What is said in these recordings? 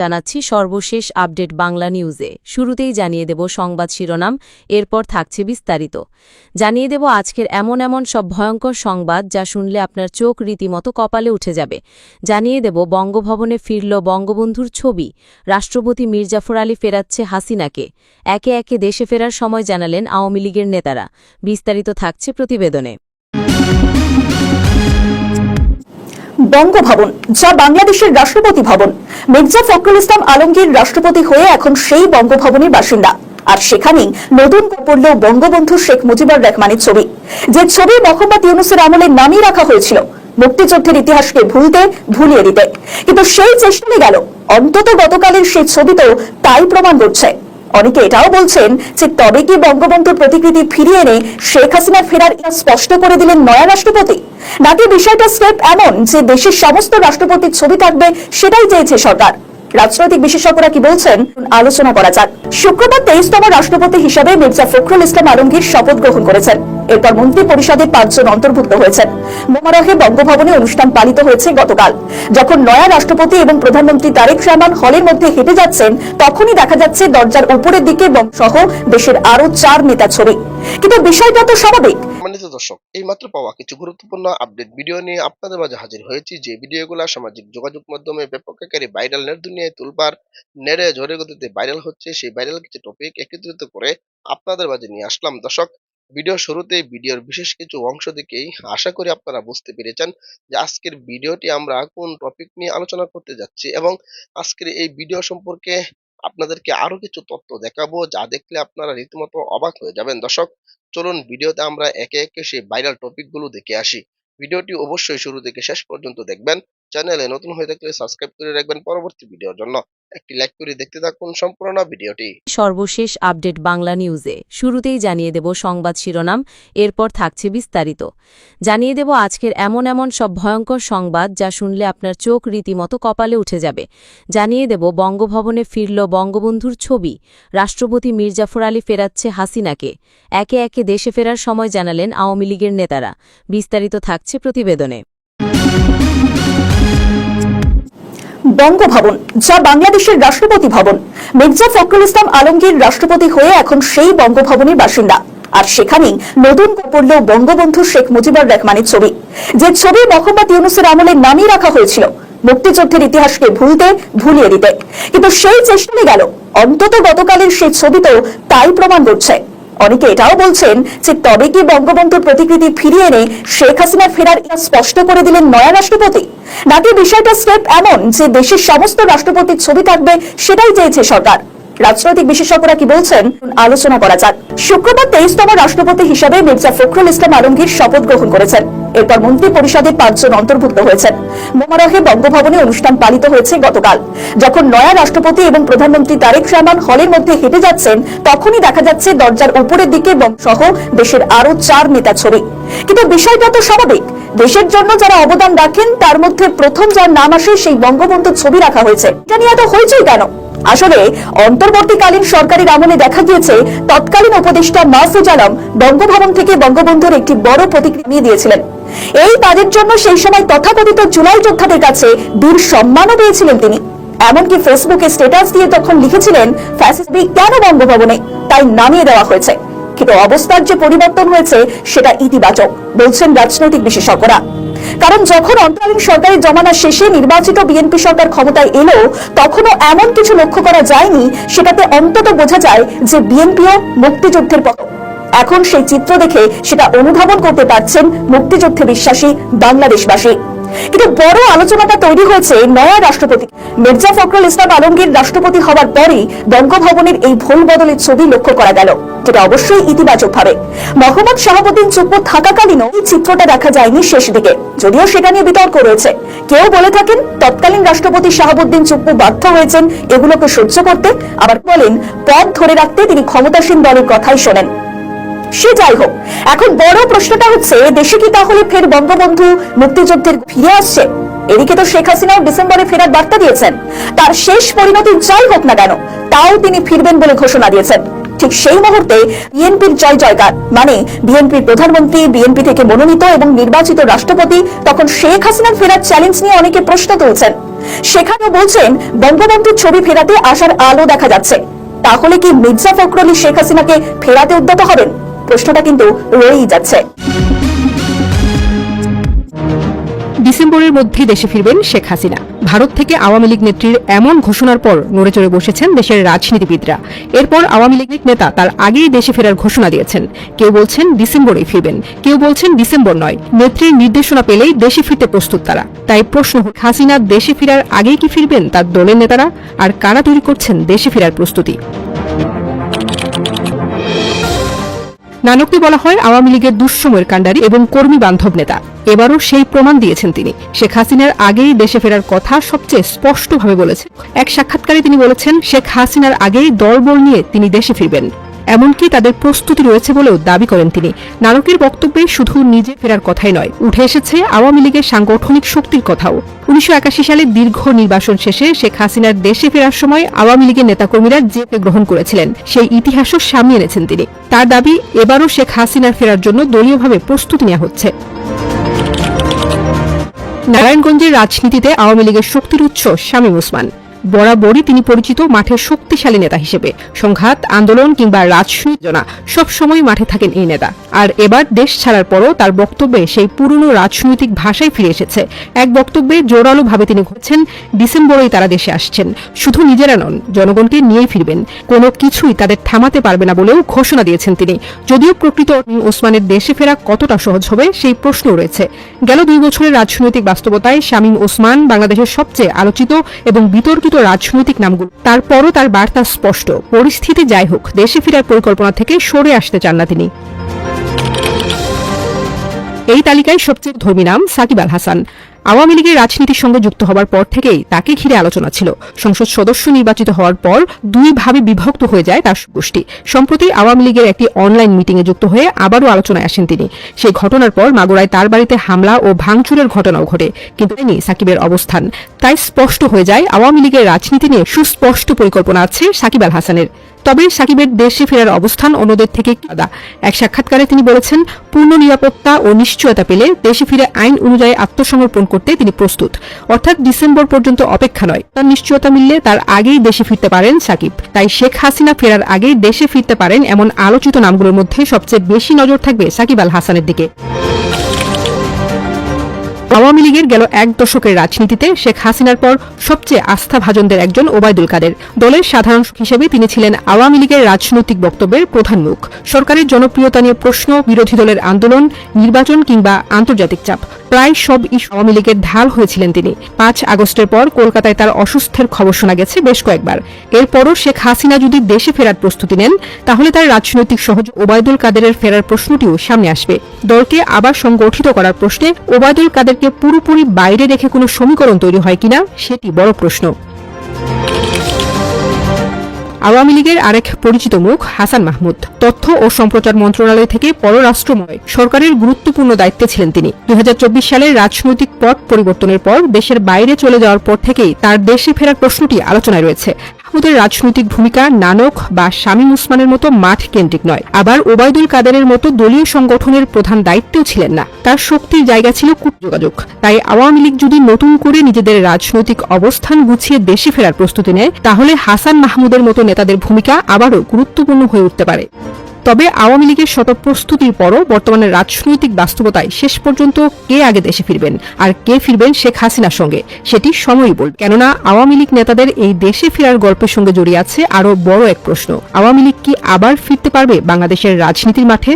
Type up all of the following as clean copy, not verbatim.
জানাচ্ছি সর্বশেষ আপডেট বাংলা নিউজে। শুরুতেই জানিয়ে দেব সংবাদ শিরোনাম, এরপর থাকছে বিস্তারিত। জানিয়ে দেব আজকের এমন সব ভয়ঙ্কর সংবাদ যা শুনলে আপনার চোখ রীতিমতো কপালে উঠে যাবে। জানিয়ে দেব বঙ্গভবনে ফিরল বঙ্গবন্ধুর ছবি, রাষ্ট্রপতি মীর জাফর আলী ফেরাচ্ছে হাসিনাকে, একে একে দেশে ফেরার সময় জানালেন আওয়ামী লীগের নেতারা। বিস্তারিত থাকছে প্রতিবেদনে। বঙ্গভবন, যা বাংলাদেশের রাষ্ট্রপতি ভবন, মির্জা ফখরুল ইসলাম আলমগীর রাষ্ট্রপতি হয়ে এখন সেই বঙ্গভবনের বাসিন্দা। আর সেখানেই নতুন করে পড়ল বঙ্গবন্ধু শেখ মুজিবুর রহমানের ছবি, যে ছবি মোহাম্মদ ইউনূসের আমলে নামিয়ে রাখা হয়েছিল মুক্তিযুদ্ধের ইতিহাসকে ভুলিয়ে দিতে। কিন্তু সেই চেষ্টা গেল, অন্তত গতকালের সেই ছবি তো তাই প্রমাণ করছে। অনেকে এটাও বলছেন যে তবে কি বঙ্গবন্ধুর প্রতিকৃতি ফিরিয়ে এনে শেখ হাসিনা ফেরার স্পষ্ট করে দিলেন নয়া রাষ্ট্রপতি, নাকি বিষয়টা স্টেপ এমন যে দেশের সমস্ত রাষ্ট্রপতির ছবি থাকবে সেটাই চেয়েছে সরকার? রাজনৈতিক বিশেষজ্ঞরা কি বলছেন আলোচনা করা যাক। শুক্রবার 23তম রাষ্ট্রপতি হিসেবে মির্জা ফখরুল ইসলাম আলমগীর শপথ গ্রহণ করেছেন। এরপর মন্ত্রী পরিষদে 5 জন অন্তর্ভুক্ত হয়েছেন। মোমারহে বঙ্গভবনে অনুষ্ঠান পালিত হয়েছে গতকাল। যখন নয়া রাষ্ট্রপতি এবং প্রধানমন্ত্রী তারেক রহমান হলের মধ্যে হেঁটে যাচ্ছেন, তখনই দেখা যাচ্ছে দরজার উপরের দিকে সহ দেশের আরো 4 নেতার ছবি। কিন্তু বিষয়টা তো স্বাভাবিক। সম্মানিত দর্শক, এই মাত্র পাওয়া কিছু গুরুত্বপূর্ণ আপডেট ভিডিও নিয়ে আপনাদের মাঝে হাজির হয়েছি, যে ভিডিওগুলো সামাজিক যোগাযোগ মাধ্যমে ব্যাপক আকারে ভাইরাল, নেট দুনিয়ায় তুলপার নেড়ে ঝড়ের গতিতে ভাইরাল হচ্ছে। সেই ভাইরাল কিছু টপিক একত্রিত করে আপনাদের মাঝে নিয়ে আসলাম। দর্শক, ভিডিও শুরুতে ভিডিওর বিশেষ কিছু অংশ দেখেই আশা করি আপনারা বুঝতে পেরেছেন যে আজকের ভিডিওটি আমরা কোন টপিক নিয়ে আলোচনা করতে যাচ্ছি, এবং আজকের এই ভিডিও সম্পর্কে আপনাদেরকে আরো কিছু তথ্য দেখাবো, যা দেখলে আপনারা রীতিমতো অবাক হয়ে যাবেন। দর্শক, চলুন ভিডিওতে আমরা একে একে সেই ভাইরাল টপিক গুলো দেখে আসি। ভিডিওটি অবশ্যই শুরু থেকে শেষ পর্যন্ত দেখবেন। চ্যানেলে নতুন হয়ে থাকলে সাবস্ক্রাইব করে রাখবেন পরবর্তী ভিডিওর জন্য। একটি লাইক করে দেখতে থাকুন সম্পূর্ণ ভিডিওটি। সর্বশেষ আপডেট বাংলা নিউজে শুরুতেই জানিয়ে দেব সংবাদ শিরোনাম, এরপর থাকছে বিস্তারিত। জানিয়ে দেব আজকের এমন সব ভয়ঙ্কর সংবাদ যা শুনলে আপনার চোখ রীতিমতো কপালে উঠে যাবে। জানিয়ে দেব বঙ্গভবনে ফিরল বঙ্গবন্ধুর ছবি, রাষ্ট্রপতি মীর জাফর আলী ফেরাচ্ছে হাসিনাকে, একে একে দেশে ফেরার সময় জানালেন আওয়ামী লীগের নেতারা। বিস্তারিত থাকছে প্রতিবেদনে। বঙ্গভবন, যা বাংলাদেশের রাষ্ট্রপতি ভবন, মির্জা ফখরুল ইসলাম আলমগীর রাষ্ট্রপতি হয়ে এখন সেই বঙ্গভবনের বাসিন্দা। আর সেখানেই নতুন করে পড়ল বঙ্গবন্ধু শেখ মুজিবুর রহমানের ছবি, যে ছবি মোহাম্মদ ইউনূসের আমলে নামিয়ে রাখা হয়েছিল মুক্তিযুদ্ধের ইতিহাসকে ভুলিয়ে দিতে। কিন্তু সেই চেষ্টা গেল, অন্তত গতকালের সেই ছবি তো তাই প্রমাণ করছে। অনেকে এটাও বলছেন যে তবে কি বঙ্গবন্ধুর প্রতিকৃতি ফিরিয়ে এনে শেখ হাসিনা ফেরার স্পষ্ট করে দিলেন নয়া রাষ্ট্রপতি, নাকি বিষয়টা স্টেপ এমন যে দেশের সমস্ত রাষ্ট্রপতির ছবি থাকবে সেটাই চেয়েছে সরকার? রাজনৈতিক বিশেষজ্ঞরা কি বলছেন আলোচনা করা যাক। শুক্রবার 23তম রাষ্ট্রপতি হিসেবে মির্জা ফখরুল ইসলাম আলমগীর শপথ গ্রহণ করেছেন। এরপর মন্ত্রী পরিষদে 5 জন অন্তর্ভুক্ত হয়েছেন। মোমারহে বঙ্গভবনে অনুষ্ঠান পালিত হয়েছে গতকাল। যখন নয়া রাষ্ট্রপতি এবং প্রধানমন্ত্রী তারেক রহমান হলের মধ্যে হেঁটে যাচ্ছেন, তখনই দেখা যাচ্ছে দরজার উপরের দিকে সহ দেশের আরো 4 নেতার ছবি। কিন্তু বিষয়টা তো স্বাভাবিক। দেশের জন্য যারা অবদান রাখেন তার মধ্যে প্রথম যার নাম আসে সেই বঙ্গবন্ধুর ছবি রাখা হয়েছে। এটা নিয়ে এত হইচই কেন? আসলে অন্তর্বর্তীকালীন সরকারের আমলে দেখা গিয়েছে তৎকালীন উপদেষ্টা মাহফুজ আলম বঙ্গভবন থেকে বঙ্গবন্ধুর একটি বড় প্রতিকৃতি নিয়ে দিয়েছিলেন। এই কাজের জন্য সেই সময় তথাকথিত জুলাই যোদ্ধাদের কাছে বীর সম্মানও পেয়েছিলেন তিনি। এমনকি ফেসবুকে স্ট্যাটাস দিয়ে তখন লিখেছিলেন, ফ্যাসিস্ট কেন বঙ্গভবনে, তাই নামিয়ে দেওয়া হয়েছে। কিন্তু অবস্থার যে পরিবর্তন হয়েছে সেটা ইতিবাচক বলছেন রাজনৈতিক বিশেষজ্ঞরা। কারণ যখন অন্তর্বর্তী সরকারের জমানা শেষে নির্বাচিত বিএনপি সরকার ক্ষমতায় এলো, তখনও এমন কিছু লক্ষ্য করা যায়নি সেটাতে অন্তত বোঝা যায় যে বিএনপিও মুক্তিযুদ্ধের পথ। এখন সেই চিত্র দেখে সেটা অনুধাবন করতে পারছেন মুক্তিযুদ্ধে বিশ্বাসী বাংলাদেশবাসী। কিন্তু বড় আলোচনাটা তৈরি হয়েছে নয়া রাষ্ট্রপতি মির্জা ফখরুল ইসলাম আলমগীর রাষ্ট্রপতি হওয়ার পরই বঙ্গভবনের এই ভুল বদলের ছবি লক্ষ্য করা গেল, যেটা অবশ্যই ইতিবাচক ভাবে। মোহাম্মদ শাহাবুদ্দিন চুপ্পু থাকাকালীনও এই চিত্রটা দেখা যায়নি শেষ দিকে, যদিও সেটা নিয়ে বিতর্ক রয়েছে। কেউ বলে থাকেন তৎকালীন রাষ্ট্রপতি শাহাবুদ্দিন চুপ্পু বাধ্য হয়েছেন এগুলোকে সহ্য করতে, আবার বলেন পদ ধরে রাখতে তিনি ক্ষমতাসীন দলের কথাই শোনেন। সে যাই হোক, এখন বড় প্রশ্নটা হচ্ছে দেশে কি তাহলে ফের বঙ্গবন্ধু মুক্তিযুদ্ধের ফিরে আসছে? এদিকে তো শেখ হাসিনাও ডিসেম্বরে ফেরার বার্তা দিয়েছেন। তার শেষ পরিণতি যাই হোক না কেন, তাও তিনি ফিরবেন বলে ঘোষণা দিয়েছেন। ঠিক সেই মুহূর্তে বিএনপির জয় জয়কার, মানে বিএনপির প্রধানমন্ত্রী, বিএনপি থেকে মনোনীত এবং নির্বাচিত রাষ্ট্রপতি তখন শেখ হাসিনার ফেরার চ্যালেঞ্জ নিয়ে অনেকে প্রশ্ন তুলছেন। সেখানেও বলছেন বঙ্গবন্ধুর ছবি ফেরাতে আসার আলো দেখা যাচ্ছে। তাহলে কি মির্জা ফখরুল আলী শেখ হাসিনাকে ফেরাতে উদ্যত হবেন? প্রশ্নটা কিন্তু রয়েই যাচ্ছে। ডিসেম্বরের মধ্যে দেশে ফিরবেন শেখ হাসিনা। ভারত থেকে আওয়ামী লীগ নেত্রীর এমন ঘোষণার পর নড়ে চড়ে বসেছেন দেশের রাজনীতিবিদরা। এরপর আওয়ামী লীগ নেতা তার আগেই দেশে ফেরার ঘোষণা দিয়েছেন। কেউ বলছেন ডিসেম্বরেই ফিরবেন, কেউ বলছেন ডিসেম্বর নয়, নেত্রীর নির্দেশনা পেলেই দেশে ফিরতে প্রস্তুত তারা। তাই প্রশ্ন, হাসিনা দেশে ফেরার আগেই কি ফিরবেন তার দলের নেতারা? আর কারা তৈরি করছেন দেশে ফেরার প্রস্তুতি? নানককে বলা হয় আওয়ামী লীগের দুঃসময়ের কাণ্ডারী এবং কর্মী বান্ধব নেতা। এবারও সেই প্রমাণ দিয়েছেন তিনি। শেখ হাসিনার আগেই দেশে ফেরার কথা সবচেয়ে স্পষ্টভাবে বলেছেন। এক সাক্ষাৎকারে তিনি বলেছেন শেখ হাসিনার আগেই দলবল নিয়ে তিনি দেশে ফিরবেন, এমনকি তাদের প্রস্তুতি রয়েছে বলেও দাবি করেন তিনি। নানকের বক্তব্যে শুধু নিজে ফেরার কথাই নয়, উঠে এসেছে আওয়ামী লীগের সাংগঠনিক শক্তির কথাও। 1981 সালে দীর্ঘ নির্বাসন শেষে শেখ হাসিনার দেশে ফেরার সময় আওয়ামী লীগের নেতাকর্মীরা জেকে গ্রহণ করেছিলেন, সেই ইতিহাসও সামনে এনেছেন তিনি। তার দাবি, এবারও শেখ হাসিনার ফেরার জন্য দলীয়ভাবে প্রস্তুতি নেওয়া হচ্ছে। নারায়ণগঞ্জের রাজনীতিতে আওয়ামী লীগের শক্তির উৎস শামীম ওসমান। বরাবরই তিনি পরিচিত মাঠের শক্তিশালী নেতা হিসেবে। সংঘাত, আন্দোলন কিংবা রাজনীতিজনা সবসময় মাঠে থাকেন এই নেতা। আর এবার দেশ ছাড়ার পরও তার বক্তব্যে সেই পুরনো রাজনৈতিক ভাষায় ফিরে এসেছে। এক বক্তব্যে জোরালোভাবে তিনি বলেছেন ডিসেম্বরেই তারা দেশে আসছেন, শুধু নিজেরা নন, জনগণকে নিয়েই ফিরবেন। কোনো কিছুই তাদের থামাতে পারবে না বলেও ঘোষণা দিয়েছেন তিনি। যদিও প্রকৃত ওসমানের দেশে ফেরা কতটা সহজ হবে সেই প্রশ্নও রয়েছে। গেল 2 বছরের রাজনৈতিক বাস্তবতায় শামীম ওসমান বাংলাদেশের সবচেয়ে আলোচিত এবং বিতর্কিত রাজনৈতিক নামগুলো। তারপরও তার বার্তা স্পষ্ট, পরিস্থিতি যাই হোক দেশে ফেরার পরিকল্পনা থেকে সরে আসতে চান না তিনি। এই তালিকায় সবচেয়ে ধর্মী নাম সাকিব আল হাসান। আওয়ামী লীগের রাজনীতির সঙ্গে যুক্ত হবার পর থেকেই তাকে ঘিরে আলোচনা ছিল। সংসদ সদস্য নির্বাচিত হওয়ার পর 2 ভাবে বিভক্ত হয়ে যায় তার গোষ্ঠী। সম্প্রতি আওয়ামী লীগের একটি অনলাইন মিটিংয়ে যুক্ত হয়ে আবারও আলোচনায় আসেন তিনি। সেই ঘটনার পর মাগুরায় তার বাড়িতে হামলা ও ভাঙচুরের ঘটনাও ঘটে, কিন্তু সাকিবের অবস্থান। তাই স্পষ্ট হয়ে যায় আওয়ামী লীগের রাজনীতি নিয়ে সুস্পষ্ট পরিকল্পনা আছে সাকিব আল হাসানের। তবে সাকিবের দেশে ফেরার অবস্থান অন্যদের থেকে আলাদা। এক সাক্ষাৎকারে তিনি বলেছেন, পূর্ণ নিরাপত্তা ও নিশ্চয়তা পেলে দেশে ফিরে আইন অনুযায়ী আত্মসমর্পণ করতে তিনি প্রস্তুত। অর্থাৎ ডিসেম্বর পর্যন্ত অপেক্ষা নয়, তার নিশ্চয়তা মিললে তার আগেই দেশে ফিরতে পারেন সাকিব। তাই শেখ হাসিনা ফেরার আগেই দেশে ফিরতে পারেন এমন আলোচিত নামগুলোর মধ্যে সবচেয়ে বেশি নজর থাকবে সাকিব আল হাসানের দিকে। আওয়ামী লীগের গেল 1 দশকের রাজনীতিতে শেখ হাসিনার পর সবচেয়ে আস্থাভাজনদের একজন ওবায়দুল কাদের। দলের সাধারণ হিসেবে তিনি ছিলেন আওয়ামী লীগের রাজনৈতিক বক্তব্যের প্রধান মুখ। সরকারের জনপ্রিয়তা নিয়ে প্রশ্ন, বিরোধী দলের আন্দোলন, নির্বাচন কিংবা আন্তর্জাতিক চাপ, প্রায় সব ইস্যু আওয়ামী লীগের ঢাল হয়েছিলেন তিনি। 5 আগস্টের পর কলকাতায় তার অসুস্থের খবর শোনা গেছে বেশ কয়েকবার। এরপরও শেখ হাসিনা যদি দেশে ফেরার প্রস্তুতি নেন, তাহলে তার রাজনৈতিক সহযোগী ওবায়দুল কাদেরের ফেরার প্রশ্নটিও সামনে আসবে। দলকে আবার সংগঠিত করার প্রশ্নে ওবায়দুল কাদেরকে পুরোপুরি বাইরে রেখে কোনো সমীকরণ তৈরি হয় কিনা সেটি বড় প্রশ্ন। আওয়ামী লীগের আরেক পরিচিত মুখ হাসান মাহমুদ। তথ্য ও সম্প্রচার মন্ত্রণালয় থেকে পররাষ্ট্রময় সরকারের গুরুত্বপূর্ণ দায়িত্বে ছিলেন তিনি। 2024 সালের রাজনৈতিক পট পরিবর্তনের পর দেশের বাইরে চলে যাওয়ার পর থেকেই তার দেশে ফেরার প্রশ্নটি আলোচনায় রয়েছে। মাহমুদের রাজনৈতিক ভূমিকা নানক বা শামীম ওসমানের মতো মাঠ কেন্দ্রিক নয়, আবার ওবায়দুল কাদেরের মতো দলীয় সংগঠনের প্রধান দায়িত্বেও ছিলেন না। তার শক্তির জায়গা ছিল কূটযোগাযোগ। তাই আওয়ামী লীগ যদি নতুন করে নিজেদের রাজনৈতিক অবস্থান গুছিয়ে দেশে ফেরার প্রস্তুতি নেয়, তাহলে হাসান মাহমুদের মতো নেতাদের ভূমিকা আবারও গুরুত্বপূর্ণ হয়ে উঠতে পারে। তবে আওয়ামী লীগের শত প্রস্তুতির পরও বর্তমানে রাজনৈতিক বাস্তবতায় শেষ পর্যন্ত কে আগে দেশে ফিরবেন আর কে ফিরবেন শেখ হাসিনার সঙ্গে, সেটি সময়ই বলবে। কেননা আওয়ামী লীগ নেতাদের এই দেশে ফেরার গল্পের সঙ্গে জড়িয়ে আছে আরও বড় এক প্রশ্ন, আওয়ামী লীগ কি আবার ফিরতে পারবে বাংলাদেশের রাজনীতির মাঠে?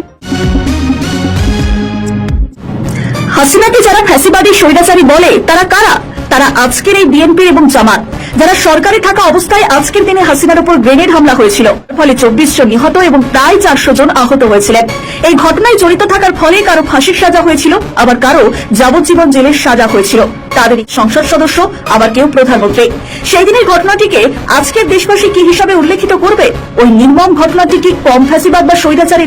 হাসিনাকে যারা ফ্যাসিবাদী স্বৈরাচারী বলে তারা কারা? তারা আজকের এই বিএনপি এবং জামাত, যারা সরকারে থাকা অবস্থায় আজকের দিনে হাসিনার উপর গ্রেনেড হামলা হয়েছিল, ফলে 24 জন নিহত এবং প্রায় 400 জন আহত হয়েছিলেন। এই ঘটনায় জড়িত থাকার ফলে কারো ফাঁসির সাজা হয়েছিল, আবার কারো যাবজ্জীবন জেলের সাজা হয়েছিল। তাদের সংসদ সদস্য, আবার কেউ প্রধানমন্ত্রী। সেই দিনের ঘটনাটিকে আজকের দেশবাসী কি হিসাবে উল্লেখিত করবে? ওই নির্মম ঘটনাটি কি কম ফ্যাসিবাদ বা স্বৈরাচারী?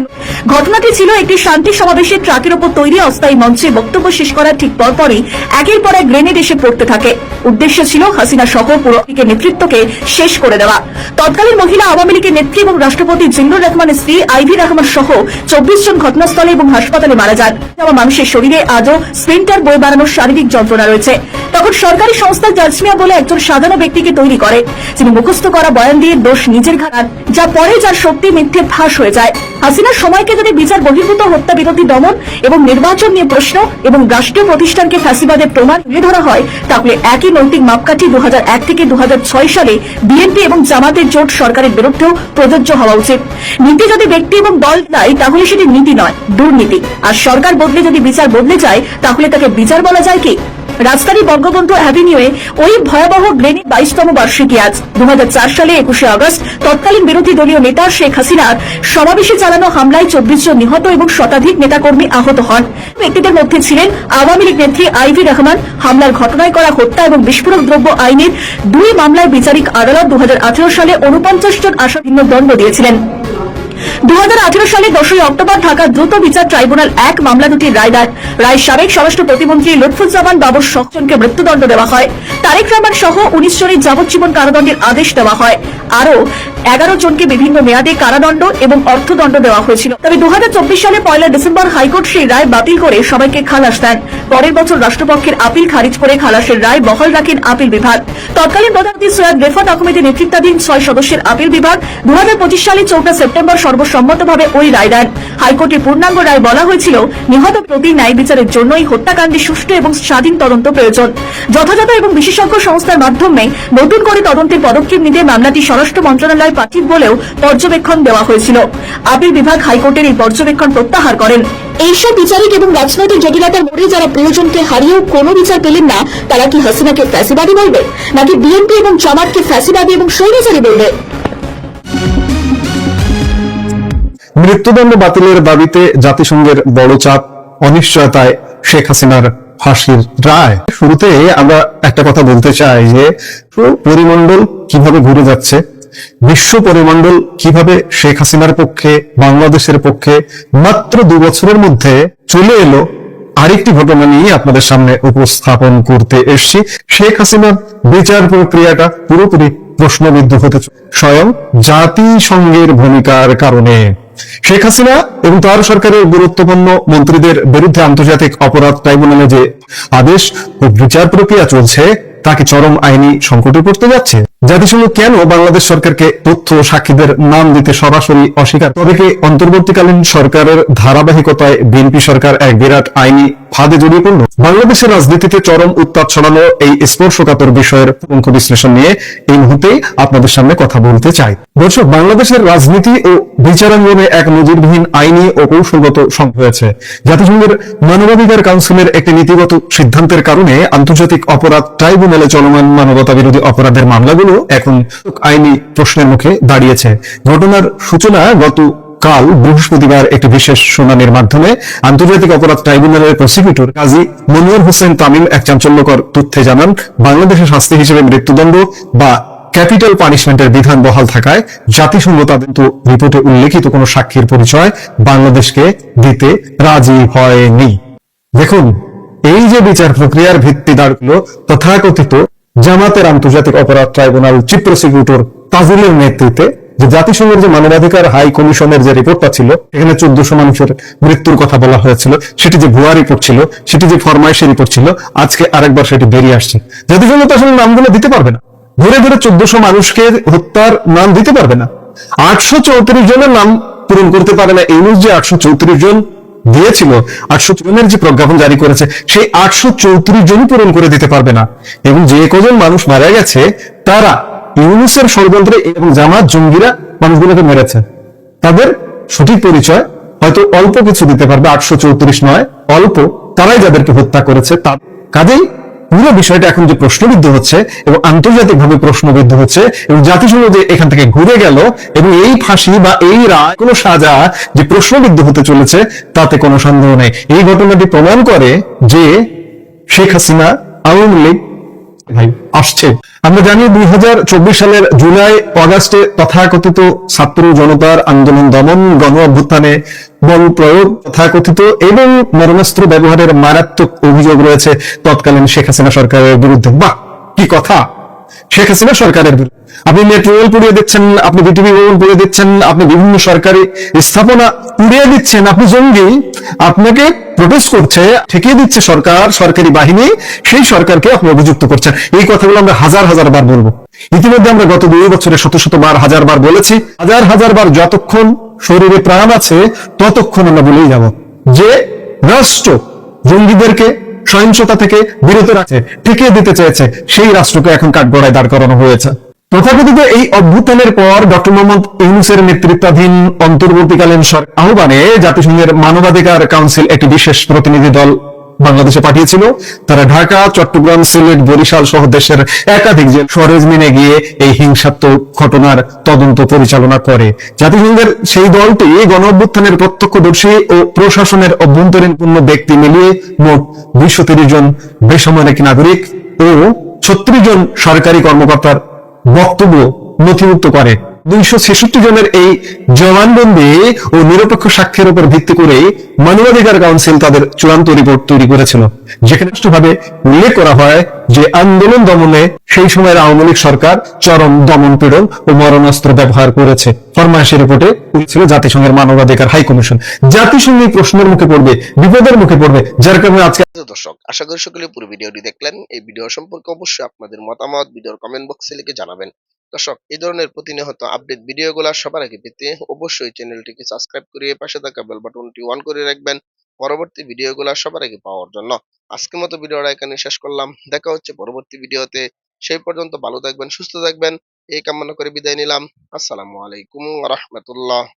ঘটনাটি ছিল একটি শান্তি সমাবেশে ট্রাকের উপর তৈরি অস্থায়ী মঞ্চে বক্তব্য শেষ করার ঠিক পরপরই একের পর এক গ্রেনেড এসে পড়তে থাকে। উদ্দেশ্য ছিল হাসিনা সহ পুরো নেতৃত্বকে শেষ করে দেওয়া। তৎকালীন মহিলা আওয়ামী লীগের নেত্রী এবং রাষ্ট্রপতি জিল্লুর রহমানের স্ত্রী আইভি রহমান সহ 24 জন ঘটনাস্থলে এবং হাসপাতালে মারা যান। মানুষের শরীরে আজও স্প্রিন্টার বয়ে বেড়ানোর শারীরিক যন্ত্রণা রয়েছে। তখন তখন সরকারি সংস্থা জাজমিয়া বলে একজন সাধারণ ব্যক্তিকে তৈরি করে, যিনি মুখস্থ করা বয়ান দিয়ে দোষ নিজের ঘাড়ান, যা পরে যার সত্যি মিথ্যে ফাঁস হয়ে যায়। হাসিনার সময়কে যদি বিচার বহির্ভূত হত্যা বিরোধী দমন এবং নির্বাচন নিয়ে প্রশ্ন এবং রাষ্ট্রীয় প্রতিষ্ঠানকে ফ্যাসিবাদের প্রমাণ তুলে ধরা হয়, তাহলে একই নৈতিক মাপকাঠি 2001 থেকে 2006 সালে বিএনপি এবং জামাতের জোট সরকারের বিরুদ্ধেও প্রযোজ্য হওয়া উচিত। নীতি যদি ব্যক্তি এবং দল দেয় তাহলে সেটি নীতি নয়, দুর্নীতি। আর সরকার বদলে যদি বিচার বদলে যায় তাহলে তাকে বিচার বলা যায় কি? রাজধানী বঙ্গবন্ধু অ্যাভিনিউয়ে ওই ভয়াবহ গ্রেনেড 22তম বার্ষিকী আজ 2004 সালে 21শে আগস্ট তৎকালীন বিরোধী দলীয় নেতা শেখ হাসিনার সমাবেশে চালানো হামলায় 24 জন নিহত এবং শতাধিক নেতাকর্মী আহত হন। ব্যক্তিদের মধ্যে ছিলেন আওয়ামী লীগ নেত্রী আইভি রহমান। হামলার ঘটনায় করা হত্যা এবং বিস্ফোরক দ্রব্য আইনের 2 মামলায় বিচারিক আদালত 2018 সালে 49 জন আসামির দণ্ড দিয়েছিলেন। 2018 সালে 10 অক্টোবর ঢাকা দ্রুত বিচার ট্রাইব্যুনাল 1 মামলা দুটির রায় দেয়। রায় সাবেক স্বরাষ্ট্র প্রতিমন্ত্রী লুৎফুজ্জামান বাবর 7 জনকে মৃত্যুদণ্ড দেওয়া হয়। তারেক রহমান সহ 19 জনের যাবজ্জীবন কারাদণ্ডের আদেশ দেওয়া হয়। আরও 11 জনকে বিভিন্ন মেয়াদে কারাদণ্ড এবং অর্থদণ্ড দেওয়া হয়েছিল। তবে 2024 সালে 1 ডিসেম্বর হাইকোর্ট সেই রায় বাতিল করে সবাইকে খালাস দেন। পরের বছর রাষ্ট্রপক্ষের আপিল খারিজ করে খালাসের রায় বহাল রাখেন আপিল বিভাগ। তৎকালীন প্রধানমন্ত্রী সৈয়দ রেফাত আহমেদের নেতৃত্বাধীন 6 সদস্যের আপিল বিভাগ 2025 সালে 4 সেপ্টেম্বর সর্বসম্মতভাবে ওই রায় দেন। হাইকোর্টের পূর্ণাঙ্গ রায় বলা হয়েছিল, নিহত প্রতি ন্যায় বিচারের জন্যই হত্যাকাণ্ডে সুষ্ঠু এবং স্বাধীন তদন্ত প্রয়োজন। যথাযথ এবং বিশেষজ্ঞ সংস্থার মাধ্যমে নতুন করে তদন্তের পদক্ষেপ নিতে মামলাটি স্বরাষ্ট্র মন্ত্রণালয় পাঠিয়ে বলেও পর্যবেক্ষণ দেওয়া হয়েছিল। আপিল বিভাগ হাইকোর্টের এই পর্যবেক্ষণ প্রত্যাহার করেন। এইসব বিচারিক এবং রাজনৈতিক জটিলতার মোড়ে যারা প্রিয়জনকে হারিয়েও কোনো বিচার পেলেন না, তারা কি হাসিনাকে ফ্যাসিবাদী বলবে, নাকি বিএনপি এবং জামাতকে ফ্যাসিবাদী এবং স্বৈরাচারী বলবে? মৃত্যুদণ্ড বাতিলের দাবিতে জাতিসংঘের বড় চাপ, অনিশ্চয়তায় শেখ হাসিনার ফাঁসির রায়। শুরুতে আমরা একটা কথা বলতে চাই যে পরিমণ্ডল কিভাবে ঘুরে যাচ্ছে, বিশ্ব পরিমণ্ডল কিভাবে শেখ হাসিনার পক্ষে, বাংলাদেশের পক্ষে মাত্র 2 বছরের মধ্যে চলে এলো। আরেকটি ঘটনা নিয়ে আপনাদের সামনে উপস্থাপন করতে এসেছি। শেখ হাসিনার বিচার প্রক্রিয়াটা পুরোপুরি প্রশ্নবিদ্ধ হতে স্বয়ং জাতিসংঘের ভূমিকার কারণে। শেখ হাসিনা এবং তার সরকারের গুরুত্বপূর্ণ মন্ত্রীদের বিরুদ্ধে আন্তর্জাতিক অপরাধ ট্রাইব্যুনালে যে আদেশ ও বিচার প্রক্রিয়া চলছে তাকে চরম আইনি সংকটে পড়তে যাচ্ছে। জাতিসংঘ কেন বাংলাদেশ সরকারকে তথ্য ও সাক্ষীদের নাম দিতে সরাসরি অস্বীকার? তবে কি অন্তর্বর্তীকালীন সরকারের ধারাবাহিকতায় বিএনপি সরকার এক বিরাট আইনি ফাঁদে জড়িয়ে পড়ল? বাংলাদেশের রাজনীতিতে চরম উত্তাপ ছড়ানো এই স্পর্শকাতর বিষয়ের পুঙ্খ বিশ্লেষণ নিয়ে এই মুহূর্তে আপনাদের সামনে কথা বলতে চাই। দর্শক, বাংলাদেশের রাজনীতি ও বিচারাঙ্গনে এক নজিরবিহীন আইনি ও কৌশলগত সংঘাত হয়েছে। জাতিসংঘের মানবাধিকার কাউন্সিলের একটি নীতিগত সিদ্ধান্তের কারণে আন্তর্জাতিক অপরাধ ট্রাইব্যুনালে চলমান মানবতা বিরোধী অপরাধের মামলাগুলো এখন আইনি প্রশ্নের মুখে দাঁড়িয়েছে। ঘটনার সূচনা গতকাল বৃহস্পতিবার একটি বিশেষ শুনানির মাধ্যমে আন্তর্জাতিক অপরাধ ট্রাইব্যুনালের প্রসিকিউটর কাজী মনির হোসেন তামিম এক চাঞ্চল্যকর তথ্যে জানান, বাংলাদেশের শাস্তি হিসেবে মৃত্যুদণ্ড বা ক্যাপিটাল পানিশমেন্টের বিধান বহাল থাকায় জাতিসংঘ তাদের রিপোর্টে উল্লেখিত কোন সাক্ষীর পরিচয় বাংলাদেশকে দিতে রাজি হয়নি। দেখুন, এই যে বিচার প্রক্রিয়ার ভিত্তি দাঁড়ালো তথাকথিত জামাতের আন্তর্জাতিক অপরাধ ট্রাইব্যুনাল চিফ প্রসিকিউটর তাজুলের নেতৃত্বে যে জাতিসংঘের যে মানবাধিকার হাই কমিশনের যে রিপোর্টটা ছিল, এখানে 1400 মানুষের মৃত্যুর কথা বলা হয়েছিল, সেটি যে ভুয়া রিপোর্ট ছিল, সেটি যে ফরমাইশি রিপোর্ট ছিল, আজকে আরেকবার সেটি বেরিয়ে আসছে। জাতিসংঘ তো আসলে নামগুলো দিতে পারবে না, ধরে ধরে 1400 মানুষকে হত্যার নাম দিতে পারবে না। 834 জনের নাম পূরণ করতে পারে না। এই যে 834 জন দিয়েছিল, 800 জনের যে প্রজ্ঞাপন জারি করেছে, সেই 834 জনই পূরণ করে দিতে পারবে না। এবং যে কজন মানুষ মারা গেছে তারা ইউনুসের ষড়যন্ত্রে এবং জামাত জঙ্গিরা মানুষগুলোকে মেরেছে, তাদের সঠিক পরিচয় হয়তো অল্প কিছু দিতে পারবে, 834 নয়, অল্প, তারাই যাদেরকে হত্যা করেছে। কাজেই পুরো বিষয়টা এখন যে প্রশ্নবিদ্ধ হচ্ছে এবং আন্তর্জাতিকভাবে প্রশ্নবিদ্ধ হচ্ছে এবং জাতিসংঘ যে এখান থেকে ঘুরে গেল এবং এই ফাঁসি বা এই রায়, কোনো সাজা যে প্রশ্নবিদ্ধ হতে চলেছে তাতে কোনো সন্দেহ নেই। এই ঘটনাটি প্রমাণ করে যে শেখ হাসিনা আওয়ামী লীগ আসছে। আমরা জানি 2024 সালের জুলাই অগাস্টে তথাকথিত ছাত্র জনতার আন্দোলন দমন, গণ অভ্যুত্থানে বল প্রয়োগ তথাকথিত এবং মরণাস্ত্র ব্যবহারের মারাত্মক অভিযোগ রয়েছে তৎকালীন শেখ হাসিনা সরকারের বিরুদ্ধে। বাহ, কি কথা! শেখ হাসিনা সরকারের বিরুদ্ধে আপনি মেট্রো রেল পুড়িয়ে দিচ্ছেন, আপনি বিটিভি ভবন পুড়িয়ে দিচ্ছেন, আপনি বিভিন্ন সরকারি স্থাপনা উড়িয়ে দিচ্ছেন, আপনি জঙ্গি, আপনাকে প্রোটেস্ট করছে, ঠেকিয়ে দিচ্ছে সরকার, সরকারি বাহিনী, সেই সরকারকে আপনি অভিযুক্ত করছেন। এই কথাগুলো আমরা হাজার হাজার বার বলবো। ইতিমধ্যে আমরা গত 2 বছরে শত শত বার, হাজার বার বলেছি, হাজার হাজার বার, যতক্ষণ শরীরে প্রাণ আছে ততক্ষণ আমরা বলেই যাব যে রাষ্ট্র জঙ্গিদেরকে সহিংসতা থেকে বিরত রাখছে, ঠেকিয়ে দিতে চেয়েছে, সেই রাষ্ট্রকে এখন কাঠগড়ায় দাঁড় করানো হয়েছে। তথাকথিত এই অভ্যুত্থানের পর ডক্টর মোহাম্মদ ইউনূসের নেতৃত্বাধীন অন্তর্বর্তীকালীন সরকার আহ্বানে জাতিসংঘের মানবাধিকার কাউন্সিল একটি বিশেষ প্রতিনিধি দল বাংলাদেশে পাঠিয়েছিল। তারা ঢাকা, চট্টগ্রাম, সিলেট, বরিশাল সহ দেশের একাধিক জেলা সরেজমিনে গিয়ে এই হিংসাত্মক ঘটনার তদন্ত পরিচালনা করে। জাতিসংঘের সেই দলটি গণ অভ্যুত্থানের প্রত্যক্ষদর্শী ও প্রশাসনের অভ্যন্তরীণ পূর্ণ ব্যক্তি মিলিয়ে মোট 230 জন বেসামরিক নাগরিক ও 36 জন সরকারি কর্মকর্তার বক্তব্য নথিভুক্ত করে। 266 জনের এই জবানবন্দি ও নিরপেক্ষ সাক্ষ্যের উপর ভিত্তি করে মানবাধিকার কাউন্সিল তাদের চূড়ান্ত রিপোর্ট তৈরি করেছিল, যেখানে স্পষ্টভাবে উল্লেখ করা হয় যে আন্দোলন দমনে সেই সময়ের আওয়ামী লীগ সরকার চরম দমন পীড়ন ও মরণাস্ত্র ব্যবহার করেছে। ফরমায়েশের রিপোর্টে উল্লেখ জাতিসংঘের মানবাধিকার হাই কমিশন। জাতিসংঘ এই প্রশ্নের মুখে পড়বে, বিপদের মুখে পড়বে, যার কারণে আজকে দর্শক, আশা করি সকলে পুরো ভিডিওটি দেখলেন। এই ভিডিও সম্পর্কে অবশ্যই আপনাদের মতামত ভিডিওর কমেন্ট বক্সে লিখে জানাবেন। দর্শক, এই ধরনের প্রতিনিয়ত আপডেট ভিডিওগুলো সবার আগে পেতে অবশ্যই চ্যানেলটিকে সাবস্ক্রাইব করে পাশে থাকা বেল বাটনটি অন করে রাখবেন পরবর্তী ভিডিওগুলো সবার আগে পাওয়ার জন্য। আজকের মতো ভিডিওটা এখানে শেষ করলাম। দেখা হচ্ছে পরবর্তী ভিডিওতে। সেই পর্যন্ত ভালো থাকবেন, সুস্থ থাকবেন, এই কামনা করে বিদায় নিলাম। আসসালামু আলাইকুম ওয়া রাহমাতুল্লাহ।